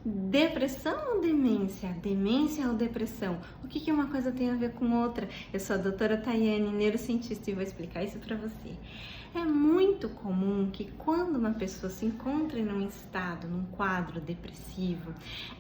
Depressão ou demência? Demência ou depressão? O que uma coisa tem a ver com outra? Eu sou a doutora Tayane, neurocientista, e vou explicar isso para você. É muito comum que quando uma pessoa se encontra em um estado, num quadro depressivo,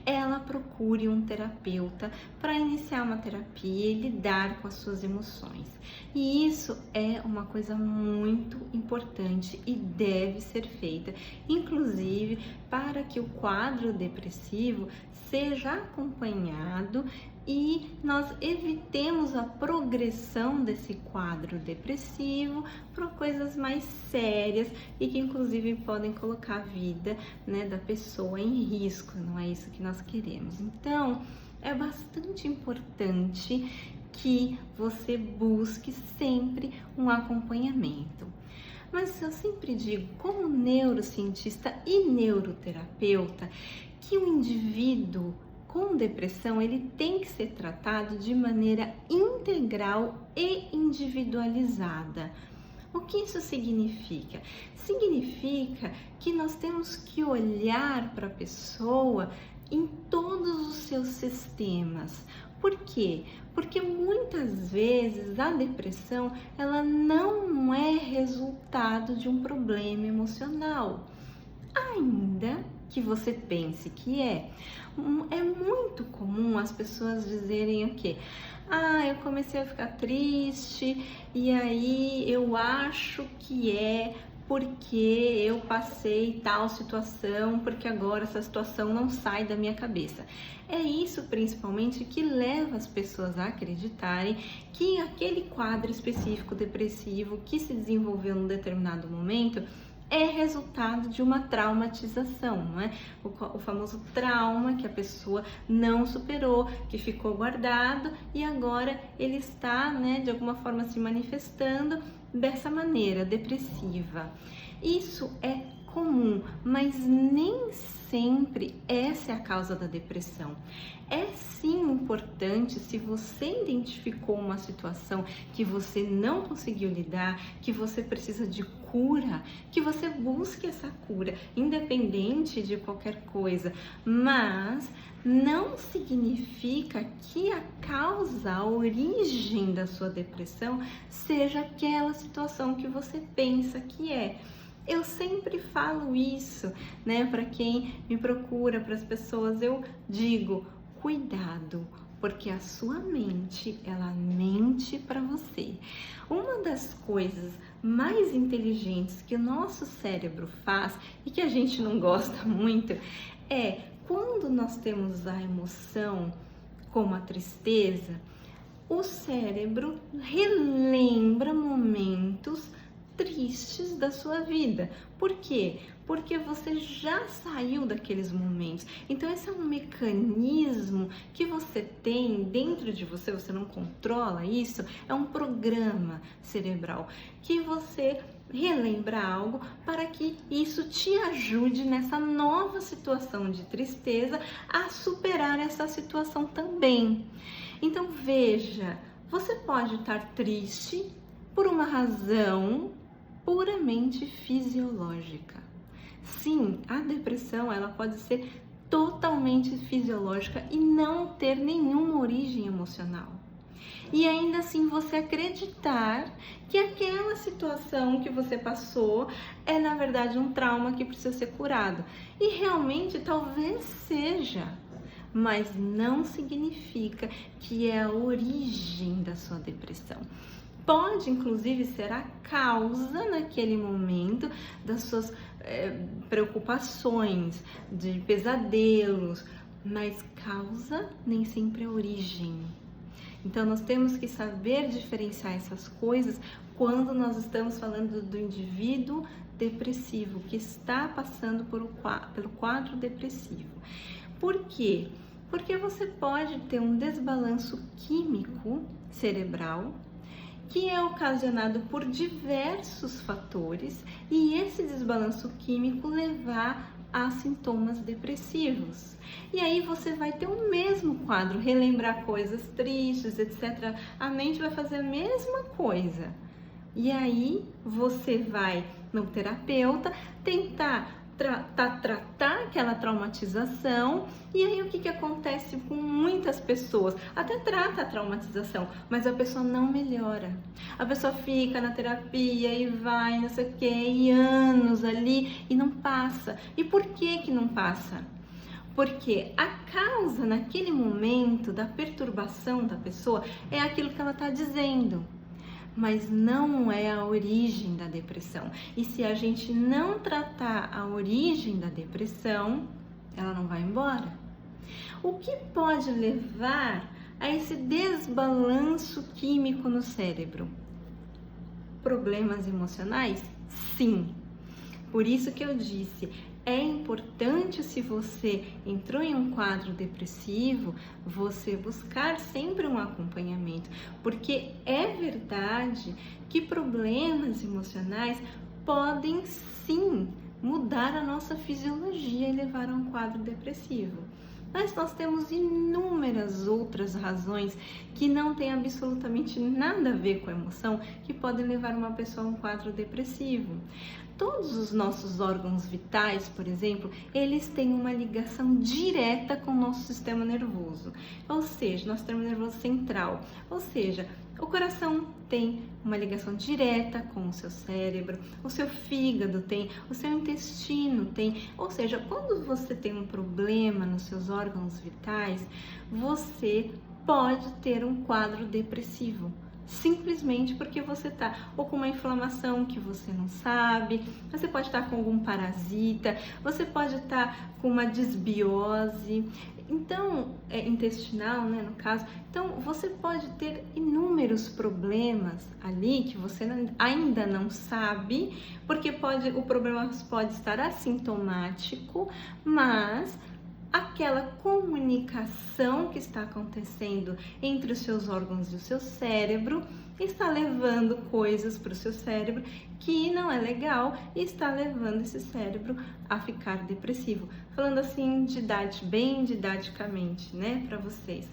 ela procure um terapeuta para iniciar uma terapia e lidar com as suas emoções. E isso é uma coisa muito importante e deve ser feita, inclusive para que o quadro depressivo seja acompanhado e nós evitemos a progressão desse quadro depressivo para coisas mais sérias e que inclusive podem colocar a vida, da pessoa em risco. Não é isso que nós queremos. Então, é bastante importante que você busque sempre um acompanhamento. Mas eu sempre digo, como neurocientista e neuroterapeuta, que o indivíduo com depressão ele tem que ser tratado de maneira integral e individualizada. O que isso significa? Significa que nós temos que olhar para a pessoa em todos os seus sistemas. Por quê? Porque muitas vezes a depressão ela não é resultado de um problema emocional, ainda que você pense que é. É muito comum as pessoas dizerem o quê? Eu comecei a ficar triste e aí eu acho que é porque eu passei tal situação, porque agora essa situação não sai da minha cabeça. É isso principalmente que leva as pessoas a acreditarem que aquele quadro específico depressivo que se desenvolveu num determinado momento é resultado de uma traumatização, não é? O famoso trauma que a pessoa não superou, que ficou guardado e agora ele está, de alguma forma se manifestando dessa maneira depressiva. Isso é comum, mas nem sempre essa é a causa da depressão. É sim importante, se você identificou uma situação que você não conseguiu lidar, que você precisa de cura, que você busque essa cura, independente de qualquer coisa, mas não significa que a causa, a origem da sua depressão seja aquela situação que você pensa que é. Eu sempre falo isso, para quem me procura, para as pessoas, eu digo, cuidado, porque a sua mente, ela mente para você. Uma das coisas mais inteligentes que o nosso cérebro faz e que a gente não gosta muito é quando nós temos a emoção como a tristeza, o cérebro relembra momentos tristes da sua vida. Por quê? Porque você já saiu daqueles momentos. Então esse é um mecanismo que você tem dentro de você, você não controla isso, é um programa cerebral que você relembra algo para que isso te ajude nessa nova situação de tristeza a superar essa situação também. Então veja, você pode estar triste por uma razão puramente fisiológica. Sim, a depressão ela pode ser totalmente fisiológica e não ter nenhuma origem emocional. E ainda assim você acreditar que aquela situação que você passou é na verdade um trauma que precisa ser curado. E realmente talvez seja, mas não significa que é a origem da sua depressão. Pode, inclusive, ser a causa naquele momento das suas preocupações, de pesadelos, mas causa nem sempre é origem. Então, nós temos que saber diferenciar essas coisas quando nós estamos falando do indivíduo depressivo, que está passando pelo quadro depressivo. Por quê? Porque você pode ter um desbalanço químico cerebral, que é ocasionado por diversos fatores e esse desbalanço químico levar a sintomas depressivos. E aí você vai ter o mesmo quadro, relembrar coisas tristes, etc. A mente vai fazer a mesma coisa. E aí você vai no terapeuta tentar tratar aquela traumatização. E aí o que acontece com muitas pessoas? Até trata a traumatização, mas a pessoa não melhora. A pessoa fica na terapia e vai, não sei o que, e anos ali e não passa. E por que não passa? Porque a causa naquele momento da perturbação da pessoa é aquilo que ela está dizendo, mas não é a origem da depressão. E se a gente não tratar a origem da depressão, ela não vai embora. O que pode levar a esse desbalanço químico no cérebro? Problemas emocionais? Sim. Por isso que eu disse, é importante, se você entrou em um quadro depressivo, você buscar sempre um acompanhamento, porque é verdade que problemas emocionais podem sim mudar a nossa fisiologia e levar a um quadro depressivo. Mas nós temos inúmeras outras razões que não têm absolutamente nada a ver com a emoção, que podem levar uma pessoa a um quadro depressivo. Todos os nossos órgãos vitais, por exemplo, eles têm uma ligação direta com o nosso sistema nervoso. Ou seja, nosso sistema nervoso central. Ou seja, o coração tem uma ligação direta com o seu cérebro, o seu fígado tem, o seu intestino tem. Ou seja, quando você tem um problema nos seus órgãos vitais, você pode ter um quadro depressivo. Simplesmente porque você está ou com uma inflamação que você não sabe, você pode estar com algum parasita, você pode estar com uma desbiose, então, intestinal, né, no caso. Então, você pode ter inúmeros problemas ali que você ainda não sabe, porque o problema pode estar assintomático, mas aquela comunicação que está acontecendo entre os seus órgãos e o seu cérebro está levando coisas para o seu cérebro que não é legal e está levando esse cérebro a ficar depressivo. Falando assim, bem didaticamente, né, para vocês.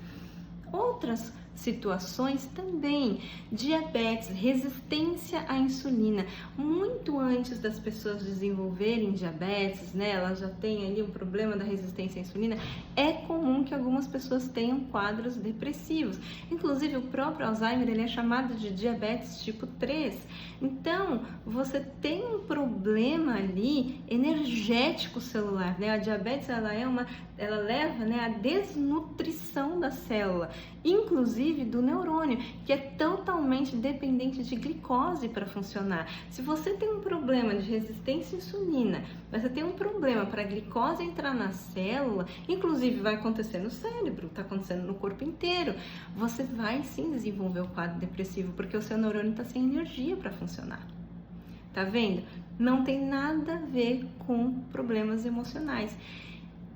Outras situações também, diabetes, resistência à insulina. Muito antes das pessoas desenvolverem diabetes, né, elas já têm ali um problema da resistência à insulina, é comum que algumas pessoas tenham quadros depressivos. Inclusive o próprio Alzheimer, ele é chamado de diabetes tipo 3. Então, você tem um problema ali energético celular, né? A diabetes, ela leva, né, à desnutrição da célula, inclusive do neurônio, que é totalmente dependente de glicose para funcionar. Se você tem um problema de resistência à insulina, você tem um problema para a glicose entrar na célula, inclusive vai acontecer no cérebro, está acontecendo no corpo inteiro, você vai sim desenvolver o quadro depressivo, porque o seu neurônio está sem energia para funcionar. Tá vendo? Não tem nada a ver com problemas emocionais.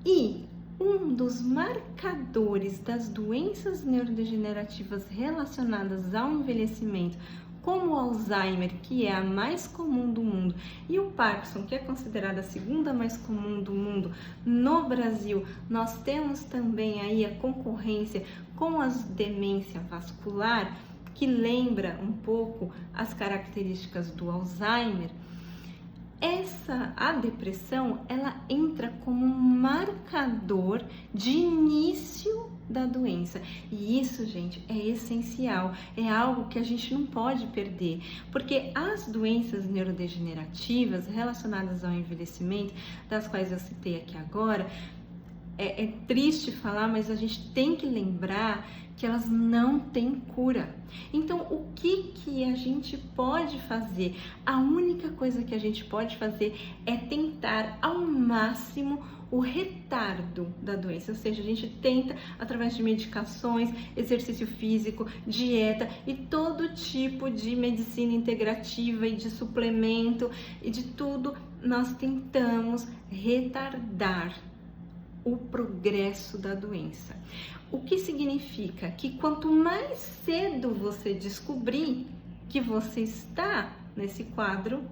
E um dos marcadores das doenças neurodegenerativas relacionadas ao envelhecimento, como o Alzheimer, que é a mais comum do mundo, e o Parkinson, que é considerada a segunda mais comum do mundo no Brasil, nós temos também aí a concorrência com a demência vascular, que lembra um pouco as características do Alzheimer. A depressão, ela entra como um marcador de início da doença. E isso, gente, é essencial, é algo que a gente não pode perder, porque as doenças neurodegenerativas relacionadas ao envelhecimento, das quais eu citei aqui agora, é triste falar, mas a gente tem que lembrar que elas não têm cura. Então, o que a gente pode fazer? A única coisa que a gente pode fazer é tentar ao máximo o retardo da doença, ou seja, a gente tenta através de medicações, exercício físico, dieta e todo tipo de medicina integrativa e de suplemento e de tudo, nós tentamos retardar o progresso da doença. O que significa que quanto mais cedo você descobrir que você está nesse quadro,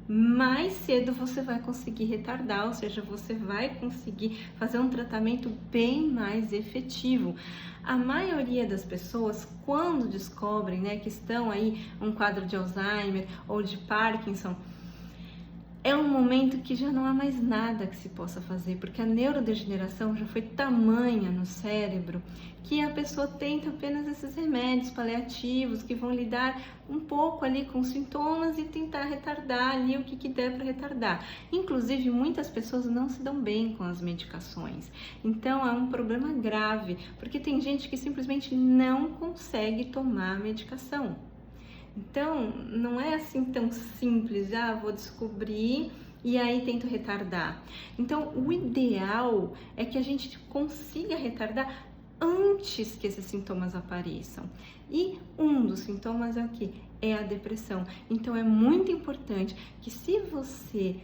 mais cedo você vai conseguir retardar, ou seja, você vai conseguir fazer um tratamento bem mais efetivo. A maioria das pessoas, quando descobrem, né, que estão aí um quadro de Alzheimer ou de Parkinson, é um momento que já não há mais nada que se possa fazer, porque a neurodegeneração já foi tamanha no cérebro que a pessoa tenta apenas esses remédios paliativos que vão lidar um pouco ali com os sintomas e tentar retardar ali o que der para retardar. Inclusive, muitas pessoas não se dão bem com as medicações. Então, é um problema grave, porque tem gente que simplesmente não consegue tomar a medicação. Então, não é assim tão simples, vou descobrir e aí tento retardar. Então, o ideal é que a gente consiga retardar antes que esses sintomas apareçam. E um dos sintomas é o que? É a depressão. Então é muito importante que se você,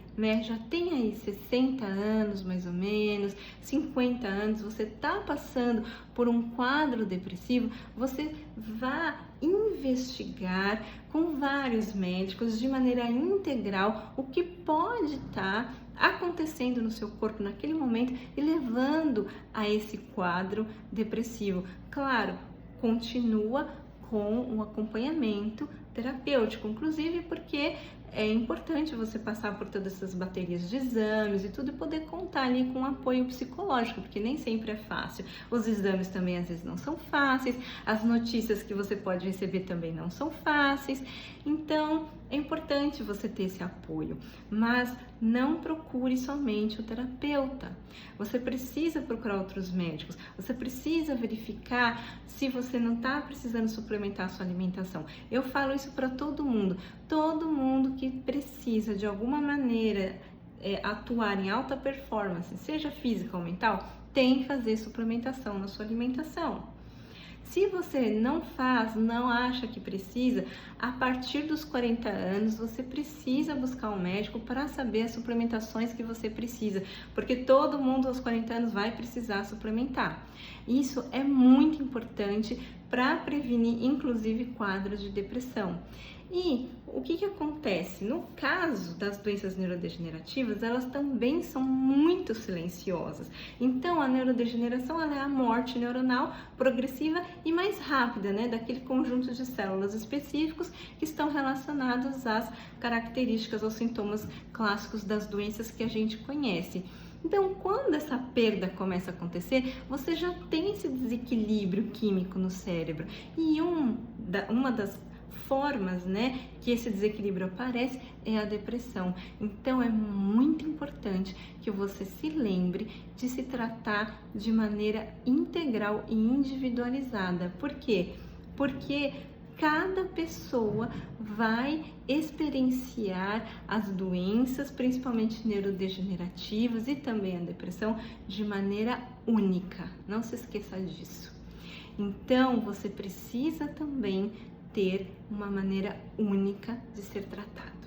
já tem aí 60 anos mais ou menos, 50 anos, você está passando por um quadro depressivo, você vá investigar com vários médicos de maneira integral o que pode estar acontecendo no seu corpo naquele momento e levando a esse quadro depressivo. Claro, continua com um acompanhamento terapêutico, inclusive porque é importante você passar por todas essas baterias de exames e tudo e poder contar ali com apoio psicológico, porque nem sempre é fácil. Os exames também às vezes não são fáceis, as notícias que você pode receber também não são fáceis, então é importante você ter esse apoio, mas não procure somente o terapeuta. Você precisa procurar outros médicos, você precisa verificar se você não está precisando suplementar a sua alimentação. Eu falo isso para todo mundo que precisa de alguma maneira atuar em alta performance, seja física ou mental, tem que fazer suplementação na sua alimentação. Se você não faz, não acha que precisa, a partir dos 40 anos você precisa buscar um médico para saber as suplementações que você precisa, porque todo mundo aos 40 anos vai precisar suplementar. Isso é muito importante para prevenir, inclusive, quadros de depressão. E o que acontece? No caso das doenças neurodegenerativas, elas também são muito silenciosas. Então, a neurodegeneração ela é a morte neuronal progressiva e mais rápida, daquele conjunto de células específicos que estão relacionados às características ou sintomas clássicos das doenças que a gente conhece. Então, quando essa perda começa a acontecer, você já tem esse desequilíbrio químico no cérebro. E uma das formas, que esse desequilíbrio aparece é a depressão. Então é muito importante que você se lembre de se tratar de maneira integral e individualizada. Por quê? Porque cada pessoa vai experienciar as doenças, principalmente neurodegenerativas e também a depressão, de maneira única. Não se esqueça disso. Então, você precisa também ter uma maneira única de ser tratado.